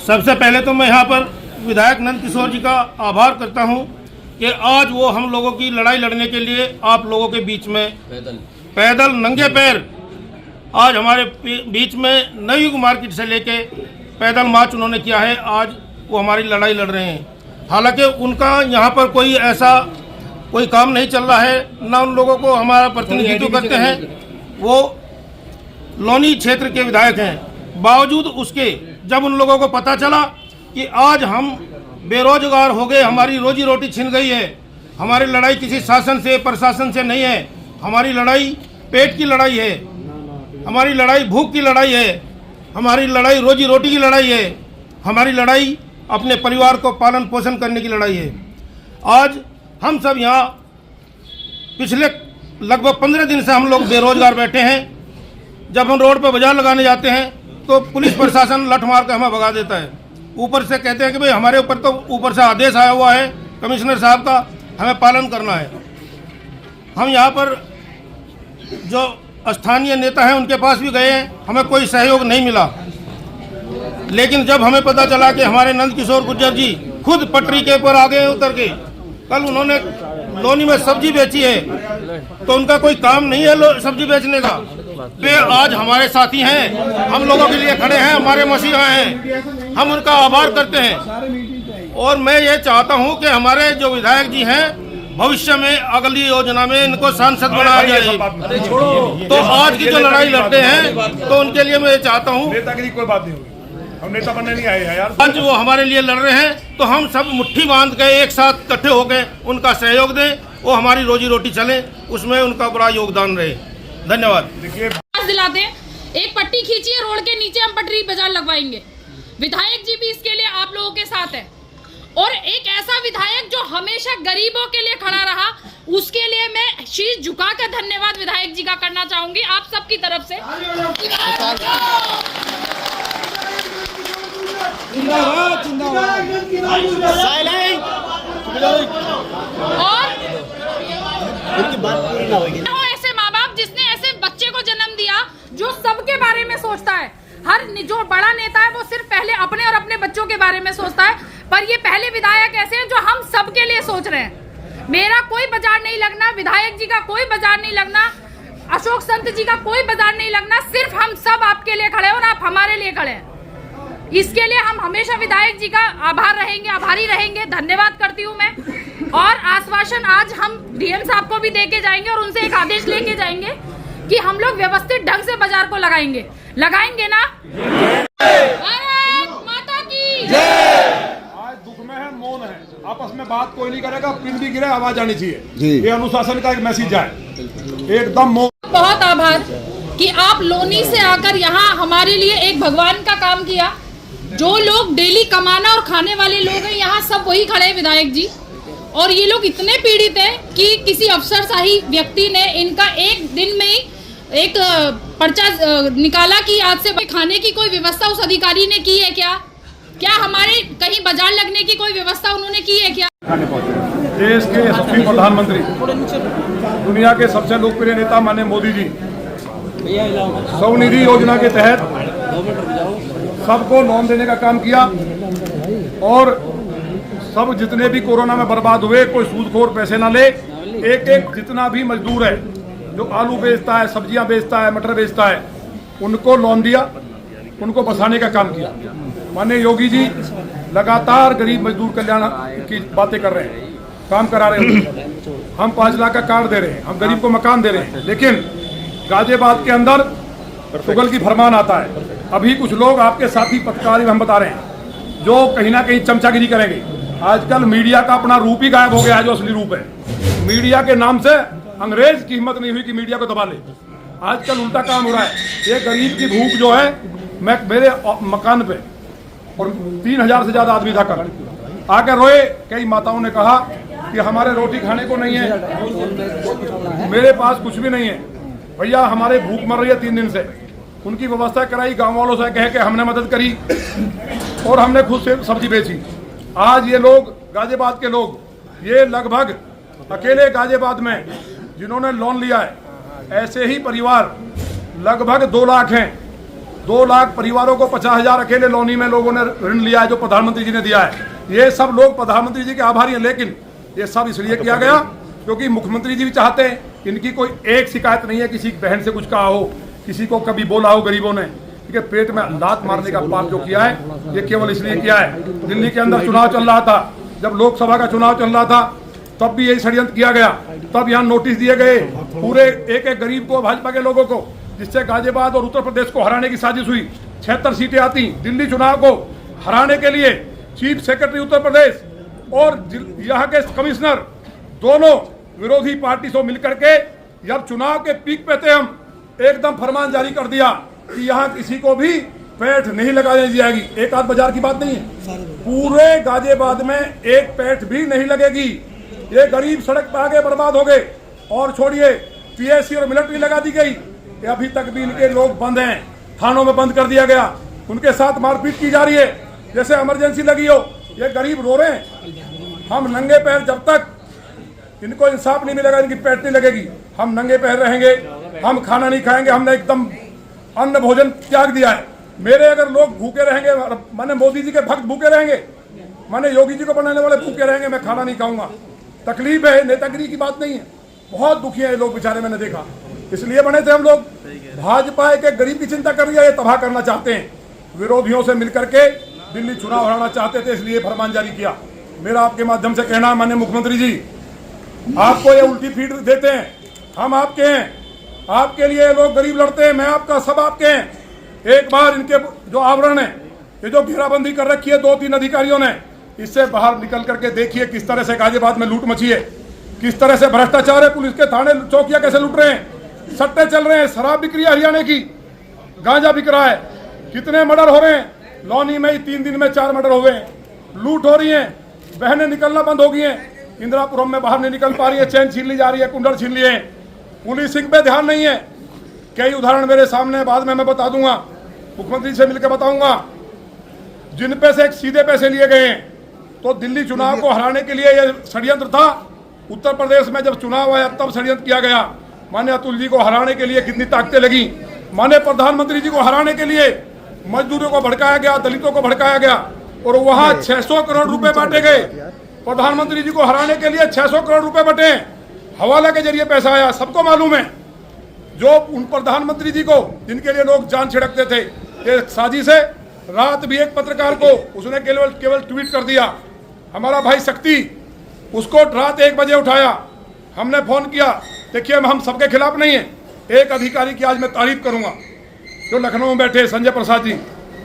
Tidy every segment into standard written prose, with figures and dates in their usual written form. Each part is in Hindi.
सबसे पहले तो मैं यहाँ पर विधायक नंद किशोर जी का आभार करता हूँ कि आज वो हम लोगों की लड़ाई लड़ने के लिए आप लोगों के बीच में पैदल नंगे पैर आज हमारे बीच में नवयुग मार्केट से लेके पैदल मार्च उन्होंने किया है। आज वो हमारी लड़ाई लड़ रहे हैं। हालांकि उनका यहाँ पर कोई काम नहीं चल रहा है, ना उन लोगों को हमारा प्रतिनिधित्व करते हैं। वो लोनी क्षेत्र के विधायक हैं। बावजूद उसके जब उन लोगों को पता चला कि आज हम बेरोजगार हो गए, हमारी रोजी रोटी छिन गई है, हमारी लड़ाई किसी शासन से प्रशासन से नहीं है, हमारी लड़ाई पेट की लड़ाई है, हमारी लड़ाई भूख की लड़ाई है, हमारी लड़ाई रोजी रोटी की लड़ाई है, हमारी लड़ाई अपने परिवार को पालन पोषण करने की लड़ाई है। आज हम सब यहाँ पिछले लगभग 15 दिन से हम लोग बेरोजगार बैठे हैं। जब हम रोड पर बाजार लगाने जाते हैं तो पुलिस प्रशासन लठ मार कर हमें भगा देता है। ऊपर से कहते हैं कि भाई हमारे ऊपर तो ऊपर से आदेश आया हुआ है कमिश्नर साहब का, हमें पालन करना है। हम यहाँ पर जो स्थानीय नेता हैं उनके पास भी गए हैं, हमें कोई सहयोग नहीं मिला। लेकिन जब हमें पता चला कि हमारे नंद किशोर गुर्जर जी खुद पटरी के ऊपर आ गए उतर के, कल उन्होंने लोनी में सब्जी बेची है, तो उनका कोई काम नहीं है सब्जी बेचने का। वे आज हमारे साथी हैं, हम लोगों के लिए खड़े हैं, हमारे मसीहा हैं, हम उनका आभार करते हैं। और मैं ये चाहता हूं कि हमारे जो विधायक जी हैं भविष्य में अगली योजना में इनको सांसद बनाया जाए। तो आज की जो लड़ाई लड़ते हैं तो उनके लिए मैं ये चाहता हूँ, नेतागिरी कोई बात नहीं होगी, हम नेता बनने नहीं आए हैं यार। आज वो हमारे लिए लड़ रहे हैं तो हम सब मुट्ठी बांध के एक साथ इकट्ठे हो गए उनका सहयोग दें, वो हमारी रोजी रोटी चले, उसमें उनका बड़ा योगदान रहे। धन्यवाद। दिला दें, एक पट्टी खींचिए, रोड के नीचे हम पटरी बाजार लगवाएंगे। विधायक जी भी इसके लिए आप लोगों के साथ है। और एक ऐसा विधायक जो हमेशा गरीबों के लिए खड़ा रहा, उसके लिए मैं शीश झुकाकर धन्यवाद विधायक जी का करना चाहूंगी आप सबकी तरफ से। और ऐसे माँ बाप जिसने ऐसे बच्चे को जन्म दिया जो सबके बारे में सोचता है। हर जो बड़ा नेता है वो सिर्फ पहले अपने और अपने बच्चों के बारे में सोचता है, पर ये पहले विधायक ऐसे हैं जो हम सबके लिए सोच रहे हैं। मेरा कोई बाजार नहीं लगना, विधायक जी का कोई बाजार नहीं लगना, अशोक संत जी का कोई बाजार नहीं लगना, सिर्फ हम सब आपके लिए खड़े हैं और आप हमारे लिए खड़े हैं। इसके लिए हम हमेशा विधायक जी का आभारी रहेंगे। धन्यवाद करती हूँ मैं। और आश्वासन आज हम डीएम साहब को भी दे के जाएंगे और उनसे एक आदेश लेके जाएंगे कि हम लोग व्यवस्थित ढंग से बाजार को लगाएंगे ना। भारत माता की जय। आज दुख में है, मौन है, आपस में बात कोई नहीं करेगा, पिन भी गिरे आवाज आनी चाहिए, ये अनुशासन का एक मैसेज जाए। एकदम मौन। बहुत आभार कि आप लोनी से आकर यहाँ हमारे लिए एक भगवान का काम किया। जो लोग डेली कमाना और खाने वाले लोग हैं यहाँ सब वही खड़े हैं विधायक जी। और ये लोग इतने पीड़ित हैं कि किसी अफसरशाही व्यक्ति ने इनका एक दिन में ही एक पर्चा निकाला कि आज से खाने की कोई व्यवस्था उस अधिकारी ने की है क्या हमारे कहीं बाजार लगने की कोई व्यवस्था उन्होंने की है क्या? देश के यशस्वी प्रधानमंत्री, दुनिया के सबसे लोकप्रिय नेता माननीय मोदी जी स्वनिधि योजना के तहत सबको लोन देने का काम किया और सब जितने भी कोरोना में बर्बाद हुए, कोई सूदखोर पैसे ना ले, एक जितना भी मजदूर है जो आलू बेचता है, सब्जियां बेचता है, मटर बेचता है, उनको लोन दिया, उनको बसाने का काम किया। माननीय योगी जी लगातार गरीब मजदूर कल्याण की बातें कर रहे हैं, काम करा रहे हैं। हम 5 लाख का कार्ड दे रहे हैं, हम गरीब को मकान दे रहे हैं। लेकिन गाजियाबाद के अंदर चुगल की फरमान आता है। अभी कुछ लोग आपके साथी पत्रकार हम बता रहे हैं जो कहीं ना कहीं चमचागिरी करेंगे। आजकल मीडिया का अपना रूप ही गायब हो गया है, जो असली रूप है। मीडिया के नाम से अंग्रेज की हिम्मत नहीं हुई कि मीडिया को दबा ले। आजकल उल्टा काम हो रहा है। ये गरीब की भूख जो है, मैं मेरे मकान पे और 3000 से ज्यादा आदमी था कल आकर रोए। कई माताओं ने कहा कि हमारे रोटी खाने को नहीं है, मेरे पास कुछ भी नहीं है भैया, हमारे भूख मर रही है 3 दिन से। उनकी व्यवस्था कराई, गांव वालों से कह के हमने मदद करी और हमने खुद से सब्जी बेची। आज ये लोग गाजियाबाद के लोग, ये लगभग अकेले गाजियाबाद में जिन्होंने लोन लिया है, ऐसे ही परिवार लगभग 2 लाख हैं। 2 लाख परिवारों को 50,000 अकेले लोनी में लोगों ने ऋण लिया है जो प्रधानमंत्री जी ने दिया है। ये सब लोग प्रधानमंत्री जी के आभारी हैं, लेकिन ये सब इसलिए किया गया क्योंकि मुख्यमंत्री जी भी चाहते हैं, इनकी कोई एक शिकायत नहीं है किसी बहन से कुछ कहा हो, किसी को कभी बोला हो गरीबों ने, ठीक है, पेट में लात मारने का पाप जो किया है ये केवल इसलिए किया है। दिल्ली के अंदर चुनाव चल रहा था, जब लोकसभा का चुनाव चल रहा था तब भी यही षड्यंत्र किया गया, तब यहाँ नोटिस दिए गए पूरे एक एक गरीब को, भाजपा के लोगों को, जिससे गाजियाबाद और उत्तर प्रदेश को हराने की साजिश हुई। 76 सीटें आती दिल्ली चुनाव को हराने के लिए। चीफ सेक्रेटरी उत्तर प्रदेश और यहाँ के कमिश्नर दोनों विरोधी पार्टी से मिलकर के जब चुनाव के पीक पे थे, हम एकदम फरमान जारी कर दिया कि यहाँ किसी को भी पैठ नहीं लगाने दी जाएगी। एक आध बाजार की बात नहीं है, पूरे गाजियाबाद में एक पैठ भी नहीं लगेगी। ये गरीब सड़क पे आगे बर्बाद हो गए। और छोड़िए, पीएससी और मिलिट्री लगा दी गई, अभी तक भी इनके लोग बंद हैं, थानों में बंद कर दिया गया, उनके साथ मारपीट की जा रही है जैसे इमरजेंसी लगी हो। ये गरीब रो रहे हैं। हम नंगे पैर, जब तक इनको इंसाफ नहीं मिलेगा, इनकी पैठ नहीं लगेगी, हम नंगे पैर रहेंगे, हम खाना नहीं खाएंगे। हमने एकदम अन्न भोजन त्याग दिया है। मेरे अगर लोग भूखे रहेंगे, माने मोदी जी के भक्त भूखे रहेंगे, माने योगी जी को बनाने वाले भूखे रहेंगे, मैं खाना नहीं खाऊंगा। तकलीफ है, नेतागिरी की बात नहीं है, बहुत दुखी है ये लोग बेचारे, मैंने देखा। इसलिए बने थे हम लोग। भाजपा के गरीब की चिंता कर रही है, ये तबाह करना चाहते हैं, विरोधियों से मिलकर के दिल्ली चुनाव हराना चाहते थे, इसलिए फरमान जारी किया। मेरा आपके माध्यम से कहना है माननीय मुख्यमंत्री जी, आपको ये उल्टी फीड देते हैं, हम आपके हैं, आपके लिए लोग गरीब लड़ते हैं, मैं आपका, सब आपके हैं। एक बार इनके जो आवरण है, ये जो घेराबंदी कर रखी है 2-3 अधिकारियों ने, इससे बाहर निकल करके देखिए किस तरह से गाजियाबाद में लूट मची है, किस तरह से भ्रष्टाचार है, पुलिस के थाने चौकियां कैसे लूट रहे हैं, सट्टे चल रहे हैं, शराब बिक्री हरियाणा की, गांजा बिक रहा है, कितने मर्डर हो रहे हैं। लौनी में ही 3 दिन में 4 मर्डर हो गए, लूट हो रही है, बहनें निकलना बंद हो गई हैं, इंदिरापुरम में बाहर नहीं निकल पा रही है, चैन छीन ली जा रही है, कुंडल छीन लिए हैं, पुलिसिंग पे ध्यान नहीं है। कई उदाहरण मेरे सामने, बाद में मैं बता दूंगा, मुख्यमंत्री से मिलकर बताऊंगा, जिन पे से सीधे पैसे लिए गए हैं। तो दिल्ली चुनाव को हराने के लिए यह षड्यंत्र था। उत्तर प्रदेश में जब चुनाव आया तब षड्यंत्र किया गया। माननीय अतुल जी को हराने के लिए कितनी ताकतें लगी, माननीय प्रधानमंत्री जी को हराने के लिए मजदूरों को भड़काया गया, दलितों को भड़काया गया, और वहां 600 करोड़ रुपए बांटे गए। प्रधानमंत्री जी को हराने के लिए 600 करोड़ रुपए बटे, हवाला के जरिए पैसा आया, सबको मालूम है। जो उन प्रधानमंत्री जी को, जिनके लिए लोग जान छिड़कते थे, ये साजिश है। रात भी एक पत्रकार को उसने केवल ट्वीट कर दिया, हमारा भाई शक्ति, उसको रात 1 बजे उठाया, हमने फोन किया। देखिए, हम सबके खिलाफ नहीं है, एक अधिकारी की आज मैं तारीफ करूंगा, जो लखनऊ में बैठे संजय प्रसाद जी,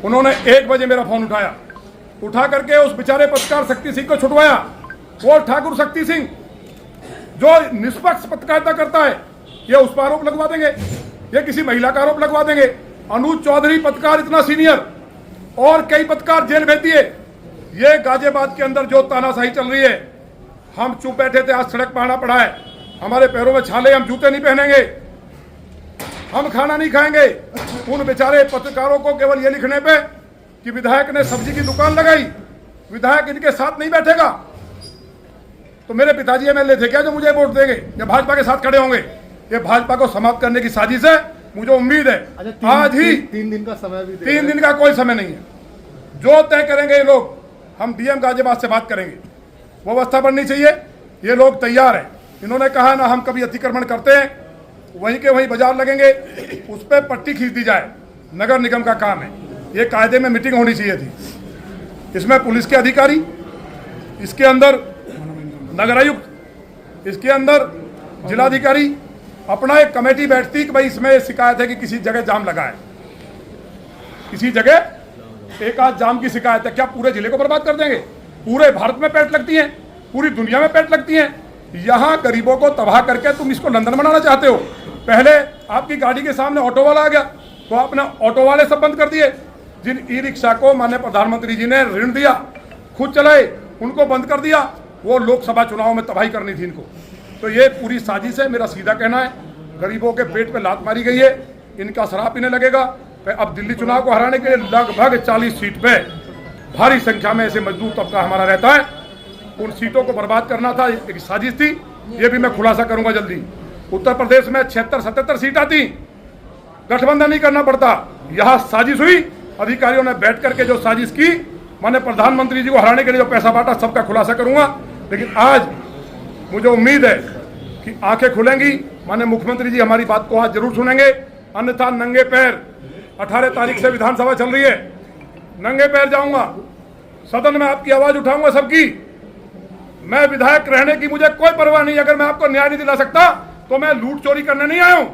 उन्होंने 1 बजे मेरा फोन उठाया, उठा करके उस बेचारे पत्रकार शक्ति सिंह को छुड़वाया। वो ठाकुर शक्ति सिंह जो निष्पक्ष पत्रकारिता करता है, ये उस पर आरोप लगवा देंगे, ये किसी महिला का आरोप लगवा देंगे। अनुज चौधरी पत्रकार इतना सीनियर, और कई पत्रकार जेल भेज दिए। ये गाजियाबाद के अंदर जो तानाशाही चल रही है, हम चुप बैठे थे, आज सड़क पर आना पड़ा है, हमारे पैरों में छाले, हम जूते नहीं पहनेंगे, हम खाना नहीं खाएंगे। उन बेचारे पत्रकारों को केवल ये लिखने पे कि विधायक ने सब्जी की दुकान लगाई, विधायक इनके साथ नहीं बैठेगा। तो मेरे पिताजी एमएलए थे क्या जो मुझे वोट देंगे, या भाजपा के साथ खड़े होंगे? ये भाजपा को समाप्त करने की साजिश है। मुझे उम्मीद है आज ही 3 दिन का समय भी 3 दिन का कोई समय नहीं है, जो तय करेंगे ये लोग, हम डीएम गाजियाबाद से बात करेंगे, व्यवस्था बननी चाहिए। ये लोग तैयार हैं, इन्होंने कहा ना हम कभी अतिक्रमण करते हैं, वहीं के वहीं बाजार लगेंगे, उस पर पट्टी खींच दी जाए, नगर निगम का काम है। ये कायदे में मीटिंग होनी चाहिए थी, इसमें पुलिस के अधिकारी, इसके अंदर नगरायुक्त, इसके अंदर जिलाधिकारी, अपना एक कमेटी बैठती कि भाई इसमें शिकायत है कि किसी जगह जाम लगा है, किसी जगह एक आध जाम की शिकायत है, क्या पूरे जिले को बर्बाद कर देंगे? पूरे भारत में पैठ लगती हैं, पूरी दुनिया में पैठ लगती हैं। यहाँ गरीबों को तबाह करके तुम इसको लंदन बनाना चाहते हो। पहले आपकी गाड़ी के सामने ऑटो वाला आ गया तो आपने ऑटो वाले सब बंद कर दिए। जिन ई रिक्शा को माननीय प्रधानमंत्री जी ने ऋण दिया, खुद चलाए, उनको बंद कर दिया। वो लोकसभा चुनाव में तबाही करनी थी इनको। तो ये पूरी साजिश है। मेरा सीधा कहना है, गरीबों के पेट पे लात मारी गई है, इनका शराब पीने लगेगा। अब दिल्ली चुनाव को हराने के लिए लगभग 40 सीट पे भारी संख्या में ऐसे मजदूर तबका हमारा रहता है, उन सीटों को बर्बाद करना था, एक साजिश थी। ये भी मैं खुलासा करूंगा जल्दी। उत्तर प्रदेश में 76-77 सीट आती, गठबंधन नहीं करना पड़ता, यहाँ साजिश हुई, अधिकारियों ने बैठ करके जो साजिश की, मैंने प्रधानमंत्री जी को हराने के लिए जो पैसा बांटा सबका खुलासा करूंगा। लेकिन आज मुझे उम्मीद है कि आंखें खुलेंगी, माननीय मुख्यमंत्री जी हमारी बात को आज जरूर सुनेंगे, अन्यथा नंगे पैर 18 तारीख से विधानसभा चल रही है, नंगे पैर जाऊंगा, सदन में आपकी आवाज उठाऊंगा सबकी। मैं विधायक रहने की मुझे कोई परवाह नहीं, अगर मैं आपको न्याय नहीं दिला सकता तो मैं लूट चोरी करने नहीं आया हूं।